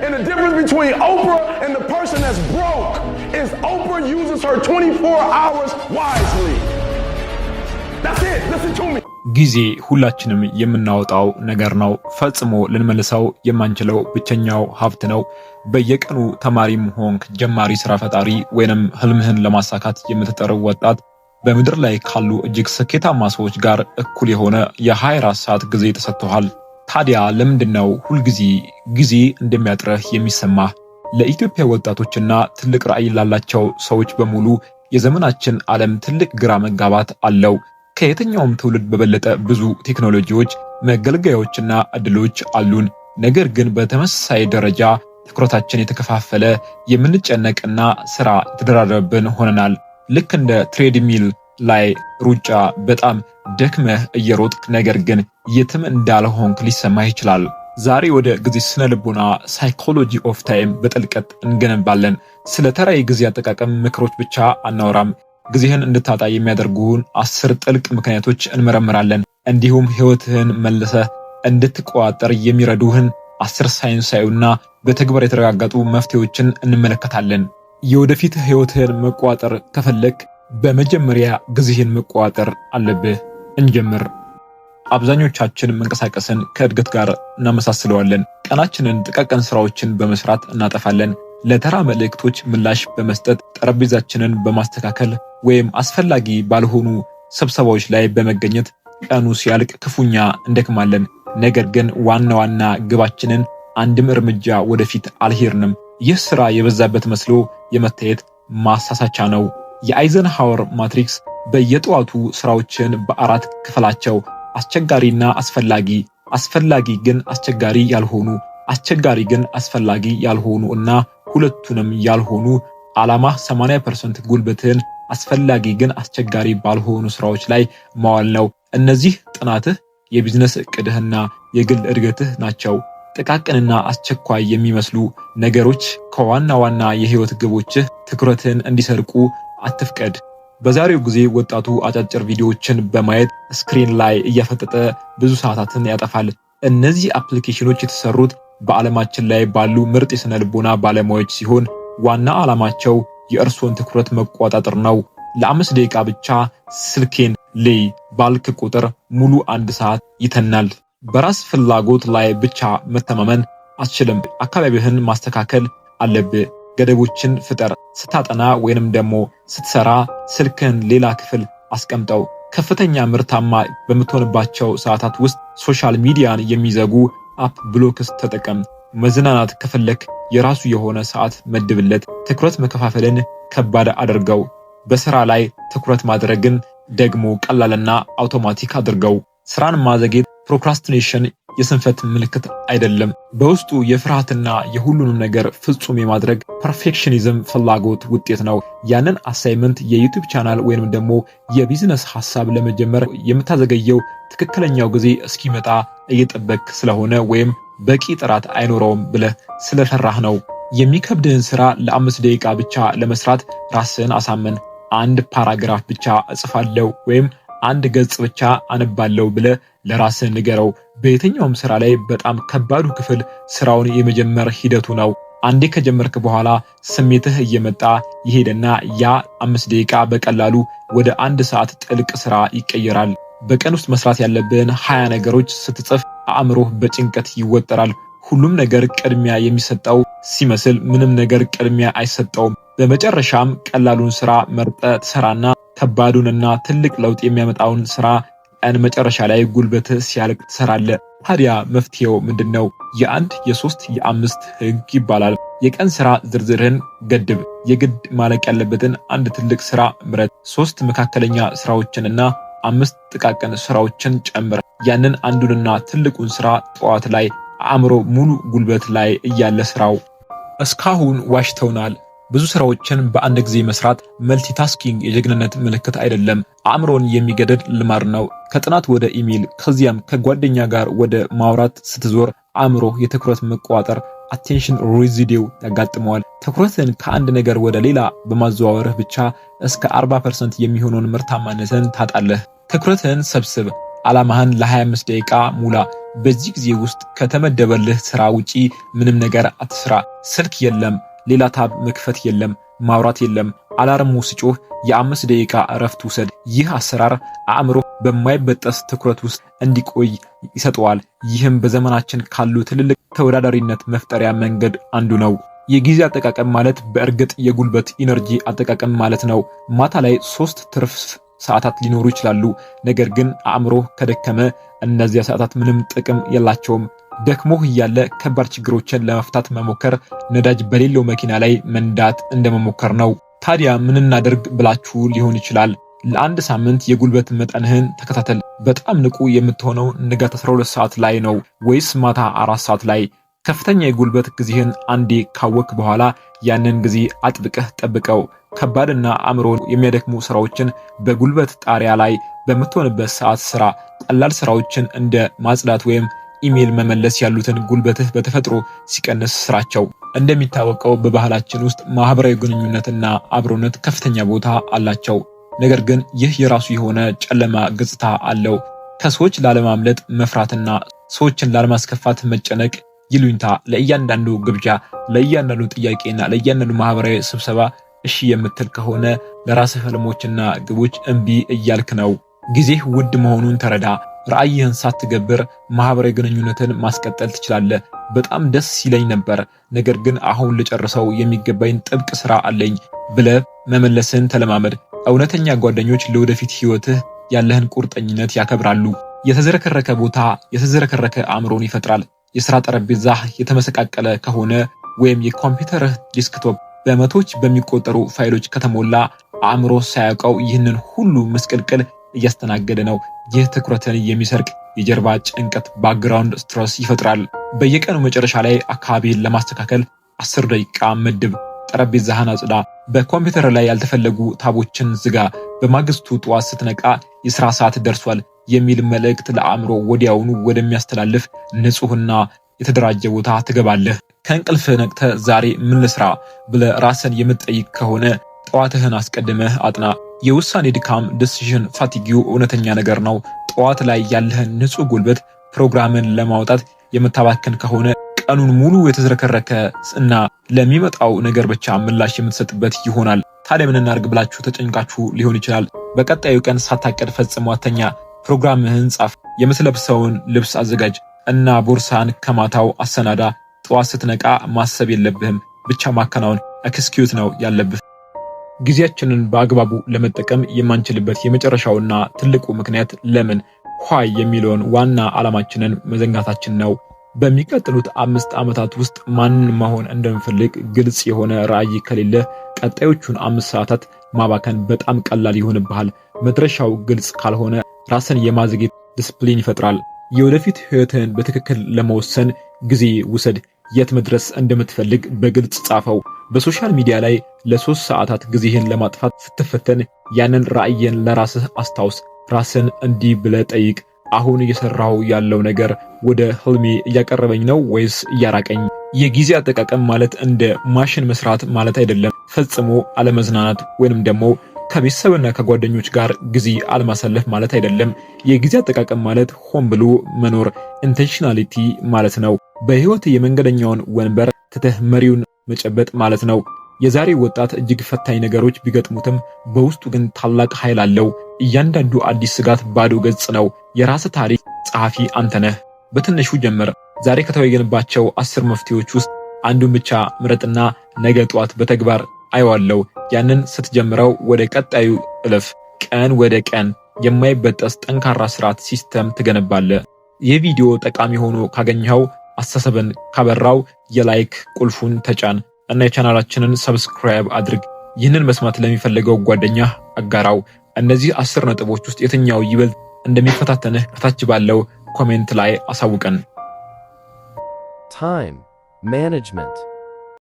And the difference between Oprah and the person that's broke is Oprah uses her 24 hours wisely. That's it. Listen to me. ጊዜ ሁላችንም የምናወጣው ነገር ነው። ፈጽሞ ልንመልሰው የማንችለው ብቸኛው ሀብት ነው። በየቀኑ ተማሪም ሆንክ ጀማሪ ስራ ፈጣሪ ወይንም ህልምህን ለማሳካት የምትጠረው ወጣት በምድር ላይ ካሉ እጅግ ስኬታማ ሰዎች ጋር እኩል የሆነ የ24 ሰዓት ጊዜ ተሰጥቷል። ታዲያ ለምንድነው ሁልጊዜ ጊዜ እንደሚያጥርህ የሚሰማህ? ለኢትዮጵያ ወጣቶችና ትልቅ ራዕይ ላላቸው ሰዎች በሙሉ የዘመናችን ዓለም ትልቅ ግራ መጋባት አለው። ከየትኛውም ትውልድ በበለጠ ብዙ ቴክኖሎጂዎች፣ መገልገያዎችና እድሎች አሉን። ነገር ግን በተመሳሳይ ደረጃ ትኩረታችን የተከፋፈለ፣ የምንጨነቅና ስራ የተደራረበብን ሆነናል። ልክ እንደ ትሬድሚል ላይ ሩጫ በጣም ደክመህ እየሮጥክ ነገር ግን የትም እንዳልሆንክ ሊሰማህ ይችላል። ዛሬ ወደ ጊዜ ስነ ልቦና ሳይኮሎጂ ኦፍ ታይም በጥልቀት እንገነባለን። ስለ ተራ የጊዜ አጠቃቀም ምክሮች ብቻ አናወራም። ጊዜህን እንድታጣ የሚያደርጉህን 10 ጥልቅ ምክንያቶች እንመረምራለን። እንዲሁም ህይወትህን መልሰህ እንድትቆጣጠር የሚረዱህን 10 ሳይንሳዊና በተግባር የተረጋገጡ መፍትሄዎችን እንመለከታለን። የወደፊት ህይወትህን መቆጣጠር ከፈለክ በመጀመሪያ ጊዜህን መቆጣጠር አለብህ። እንጀምር። አብዛኞቻችን መንቀሳቀስን ከእድገት ጋር እናመሳስለዋለን። ቀናችንን ጥቃቅን ስራዎችን በመስራት እናጠፋለን። ለተራ መልእክቶች ምላሽ በመስጠት ጠረጴዛችንን በማስተካከል ወይም አስፈላጊ ባልሆኑ ስብሰባዎች ላይ በመገኘት ቀኑ ሲያልቅ ክፉኛ እንደክማለን። ነገር ግን ዋና ግባችንን አንድም እርምጃ ወደፊት አልሄድንም። ይህ ስራ የበዛበት መስሎ የመታየት ማሳሳቻ ነው። የአይዘንሃወር ማትሪክስ በየጠዋቱ ስራዎችን በ4 ክፈላቸው። አስቸጋሪና አስፈላጊ፣ አስፈላጊ ግን አስቸጋሪ ያልሆኑ፣ አስቸጋሪ ግን አስፈላጊ ያልሆኑ እና ሁለቱንም ያልሆኑ። ዓላማ 80% ጉልበትን አስፈላጊ ግን አስቸጋሪ ባልሆኑ ስራዎች ላይ ማዋል ነው። እነዚህ ጥናትህ የቢዝነስ እቅድህና የግል እድገትህ ናቸው። ጥቃቅንና አስቸኳይ የሚመስሉ ነገሮች ከዋና የህይወት ግቦችህ ትኩረትን እንዲሰርቁ አትፍቀድ። በዛሬው ጊዜ ወጣቱ አጫጭር ቪዲዮዎችን በማየት ስክሪን ላይ እያፈጠጠ ብዙ ሰዓታትን ያጠፋል። እነዚህ አፕሊኬሽኖች የተሰሩት በዓለማችን ላይ ባሉ ምርጥ የስነ ልቦና ባለሙያዎች ሲሆን ዋና ዓላማቸው የእርሶን ትኩረት መቆጣጠር ነው። ለ5 ደቂቃ ብቻ ስልኬን ልይ ባልክ ቁጥር ሙሉ 1 ሰዓት ይተናል። በራስ ፍላጎት ላይ ብቻ መተማመን አትችልም። አካባቢህን ማስተካከል አለብህ። ገደቦችን ፍጠር። ስታጠና ወይንም ደግሞ ስትሰራ ስልክህን ሌላ ክፍል አስቀምጠው። ከፍተኛ ምርታማ በምትሆንባቸው ሰዓታት ውስጥ ሶሻል ሚዲያን የሚዘጉ አፕ ብሎክስ ተጠቀም። መዝናናት ከፈለክ የራሱ የሆነ ሰዓት መድብለት። ትኩረት መከፋፈልን ከባድ አድርገው። በስራ ላይ ትኩረት ማድረግን ደግሞ ቀላልና አውቶማቲክ አድርገው። ስራን ማዘግየት ፕሮክራስቲኔሽን የስንፈት ምልክት አይደለም። በውስጡ የፍርሃትና የሁሉንም ነገር ፍጹም የማድረግ ፐርፌክሽኒዝም ፍላጎት ውጤት ነው። ያንን አሳይመንት የዩቲዩብ ቻናል ወይንም ደግሞ የቢዝነስ ሐሳብ ለመጀመር የምታዘገየው ትክክለኛው ጊዜ እስኪመጣ እየጠበቅ ስለሆነ ወይም በቂ ጥራት አይኖረውም ብለህ ስለፈራህ ነው። የሚከብድህን ስራ ለ5 ደቂቃ ብቻ ለመስራት ራስህን አሳመን። 1 ፓራግራፍ ብቻ እጽፋለሁ ወይም 1 ገጽ ብቻ አነባለሁ ብለህ ለራስህ ንገረው። በየትኛውም ስራ ላይ በጣም ከባዱ ክፍል ስራውን የመጀመር ሂደቱ ነው። አንዴ ከጀመርክ በኋላ ስሜትህ እየመጣ ይሄድና ያ 5 ደቂቃ በቀላሉ ወደ 1 ሰዓት ጥልቅ ስራ ይቀየራል። በቀን ውስጥ መስራት ያለብህን 20 ነገሮች ስትጽፍ አእምሮህ በጭንቀት ይወጠራል። ሁሉም ነገር ቅድሚያ የሚሰጠው ሲመስል ምንም ነገር ቅድሚያ አይሰጠውም። በመጨረሻም ቀላሉን ስራ መርጠህ ትሰራና ከባዱንና ትልቅ ለውጥ የሚያመጣውን ስራ ቀን መጨረሻ ላይ ጉልበትህ ሲያልቅ ትሰራለህ። ታዲያ መፍትሄው ምንድነው? የ1 የ3 የ5 ህግ ይባላል። የቀን ስራ ዝርዝርህን ገድብ። የግድ ማለቅ ያለበትን 1 ትልቅ ስራ ምረጥ። 3 መካከለኛ ስራዎችንና 5 ጥቃቅን ስራዎችን ጨምር። ያንን አንዱንና ትልቁን ስራ ጠዋት ላይ አእምሮ ሙሉ ጉልበት ላይ እያለ ስራው። እስካሁን ዋሽተውናል። ብዙ ስራዎችን በአንድ ጊዜ መስራት መልቲታስኪንግ የጀግንነት ምልክት አይደለም፣ አእምሮን የሚገድል ልማድ ነው። ከጥናት ወደ ኢሜል ከዚያም ከጓደኛ ጋር ወደ ማውራት ስትዞር አእምሮ የትኩረት መቋጠር አቴንሽን ሬዚዲው ያጋጥመዋል። ትኩረትን ከአንድ ነገር ወደ ሌላ በማዘዋወርህ ብቻ እስከ 40% የሚሆነውን ምርታማነትን ታጣለህ። ትኩረትን ሰብስብ። ዓላማህን ለ25 ደቂቃ ሙላ። በዚህ ጊዜ ውስጥ ከተመደበልህ ስራ ውጪ ምንም ነገር አትስራ። ስልክ የለም፣ ሌላ ታብ መክፈት የለም፣ ማውራት የለም። አላርሙ ሲጮህ የ5 ደቂቃ እረፍት ውሰድ። ይህ አሰራር አእምሮ በማይበጠስ ትኩረት ውስጥ እንዲቆይ ይሰጠዋል። ይህም በዘመናችን ካሉ ትልልቅ ተወዳዳሪነት መፍጠሪያ መንገድ አንዱ ነው። የጊዜ አጠቃቀም ማለት በእርግጥ የጉልበት ኢነርጂ አጠቃቀም ማለት ነው። ማታ ላይ 3 ትርፍ ሰዓታት ሊኖሩ ይችላሉ። ነገር ግን አእምሮ ከደከመ እነዚያ ሰዓታት ምንም ጥቅም የላቸውም። ደክሞህ እያለ ከባድ ችግሮችን ለመፍታት መሞከር ነዳጅ በሌለው መኪና ላይ መንዳት እንደመሞከር ነው። ታዲያ ምን እናደርግ ብላችሁ ሊሆን ይችላል። ለአንድ ሳምንት የጉልበት መጠንህን ተከታተል። በጣም ንቁ የምትሆነው ንጋት 12 ሰዓት ላይ ነው ወይስ ማታ 4 ሰዓት ላይ? ከፍተኛ የጉልበት ጊዜህን አንዴ ካወክ በኋላ ያንን ጊዜ አጥብቀህ ጠብቀው። ከባድና አእምሮ የሚያደክሙ ስራዎችን በጉልበት ጣሪያ ላይ በምትሆንበት ሰዓት ስራ። ቀላል ስራዎችን እንደ ማጽዳት ወይም ኢሜል መመለስ ያሉትን ጉልበትህ በተፈጥሮ ሲቀንስ ስራቸው። እንደሚታወቀው በባህላችን ውስጥ ማህበራዊ ግንኙነትና አብሮነት ከፍተኛ ቦታ አላቸው። ነገር ግን ይህ የራሱ የሆነ ጨለማ ገጽታ አለው። ከሰዎች ላለማምለጥ መፍራትና ሰዎችን ላለማስከፋት መጨነቅ፣ ይሉኝታ፣ ለእያንዳንዱ ግብዣ፣ ለእያንዳንዱ ጥያቄና ለእያንዳንዱ ማህበራዊ ስብሰባ እሺ የምትል ከሆነ ለራስህ ህልሞችና ግቦች እምቢ እያልክ ነው። ጊዜህ ውድ መሆኑን ተረዳ። ራዕይህን ሳትገብር ማህበራዊ ግንኙነትን ማስቀጠል ትችላለህ። በጣም ደስ ይለኝ ነበር፣ ነገር ግን አሁን ልጨርሰው የሚገባኝ ጥብቅ ስራ አለኝ ብለህ መመለስን ተለማመድ። እውነተኛ ጓደኞች ለወደፊት ህይወትህ ያለህን ቁርጠኝነት ያከብራሉ። የተዘረከረከ ቦታ የተዘረከረከ አእምሮን ይፈጥራል። የሥራ ጠረጴዛህ የተመሰቃቀለ ከሆነ ወይም የኮምፒውተርህ ዲስክቶፕ በመቶዎች በሚቆጠሩ ፋይሎች ከተሞላ አእምሮ ሳያውቀው ይህንን ሁሉ ምስቅልቅል እያስተናገደ ነው። ይህ ትኩረትን የሚሰርቅ የጀርባ ጭንቀት ባክግራውንድ ስትረስ ይፈጥራል። በየቀኑ መጨረሻ ላይ አካባቢን ለማስተካከል 10 ደቂቃ መድብ። ጠረጴዛህን አጽዳ። በኮምፒውተር ላይ ያልተፈለጉ ታቦችን ዝጋ። በማግስቱ ጠዋት ስትነቃ የሥራ ሰዓት ደርሷል የሚል መልእክት ለአእምሮ ወዲያውኑ ወደሚያስተላልፍ ንጹህና የተደራጀ ቦታ ትገባለህ። ከእንቅልፍ ነቅተህ ዛሬ ምን ልስራ ብለህ ራስን የምትጠይቅ ከሆነ ጠዋትህን አስቀድመህ አጥና። የውሳኔ ድካም ዲሲዥን ፋቲጊው እውነተኛ ነገር ነው። ጠዋት ላይ ያለህን ንጹህ ጉልበት ፕሮግራምን ለማውጣት የምታባክን ከሆነ ቀኑን ሙሉ የተዝረከረከ እና ለሚመጣው ነገር ብቻ ምላሽ የምትሰጥበት ይሆናል። ታዲያ ምን እናድርግ ብላችሁ ተጨንቃችሁ ሊሆን ይችላል። በቀጣዩ ቀን ሳታቀድ ፈጽሞ አተኛ። ፕሮግራምህን ጻፍ። የምትለብሰውን ልብስ አዘጋጅ እና ቦርሳን ከማታው አሰናዳ። ጠዋት ስትነቃ ማሰብ የለብህም፣ ብቻ ማከናወን ኤክስኪዩት ነው ያለብህ። ጊዜያችንን በአግባቡ ለመጠቀም የማንችልበት የመጨረሻውና ትልቁ ምክንያት ለምን ዋይ የሚለውን ዋና ዓላማችንን መዘንጋታችን ነው። በሚቀጥሉት 5 ዓመታት ውስጥ ማንን መሆን እንደምፈልግ ግልጽ የሆነ ራዕይ ከሌለ ቀጣዮቹን 5 ሰዓታት ማባከን በጣም ቀላል ይሆንብሃል። መድረሻው ግልጽ ካልሆነ ራስን የማዘግየት ዲስፕሊን ይፈጥራል። የወደፊት ህይወትን በትክክል ለመወሰን ጊዜ ውሰድ። የት መድረስ እንደምትፈልግ በግልጽ ጻፈው። በሶሻል ሚዲያ ላይ ለ3 ሰዓታት ጊዜህን ለማጥፋት ስትፈተን ያንን ራዕይን ለራስህ አስታውስ። ራስን እንዲህ ብለህ ጠይቅ፣ አሁን እየሰራው ያለው ነገር ወደ ህልሜ እያቀረበኝ ነው ወይስ እያራቀኝ? የጊዜ አጠቃቀም ማለት እንደ ማሽን መስራት ማለት አይደለም። ፈጽሞ አለመዝናናት ወይንም ደግሞ ከቤተሰብና ከጓደኞች ጋር ጊዜ አለማሳለፍ ማለት አይደለም። የጊዜ አጠቃቀም ማለት ሆን ብሎ መኖር ኢንቴንሽናሊቲ ማለት ነው። በህይወት የመንገደኛውን ወንበር ትተህ መሪውን መጨበጥ ማለት ነው። የዛሬ ወጣት እጅግ ፈታኝ ነገሮች ቢገጥሙትም በውስጡ ግን ታላቅ ኃይል አለው። እያንዳንዱ አዲስ ስጋት ባዶ ገጽ ነው። የራስ ታሪክ ጸሐፊ አንተ ነህ። በትንሹ ጀምር። ዛሬ ከተወያየንባቸው 10 መፍትሄዎች ውስጥ አንዱን ብቻ ምረጥና ነገ ጠዋት በተግባር አየዋለሁ። ያንን ስትጀምረው ወደ ቀጣዩ እለፍ። ቀን ወደ ቀን የማይበጠስ ጠንካራ ስርዓት ሲስተም ትገነባለህ። ይህ ቪዲዮ ጠቃሚ ሆኖ ካገኘኸው አስተሳሰብን ካበራው የላይክ ቁልፉን ተጫን እና የቻናላችንን ሰብስክራይብ አድርግ። ይህንን መስማት ለሚፈልገው ጓደኛህ አጋራው። እነዚህ 10 ነጥቦች ውስጥ የትኛው ይበልጥ እንደሚፈታተንህ ከታች ባለው ኮሜንት ላይ አሳውቀን። Time management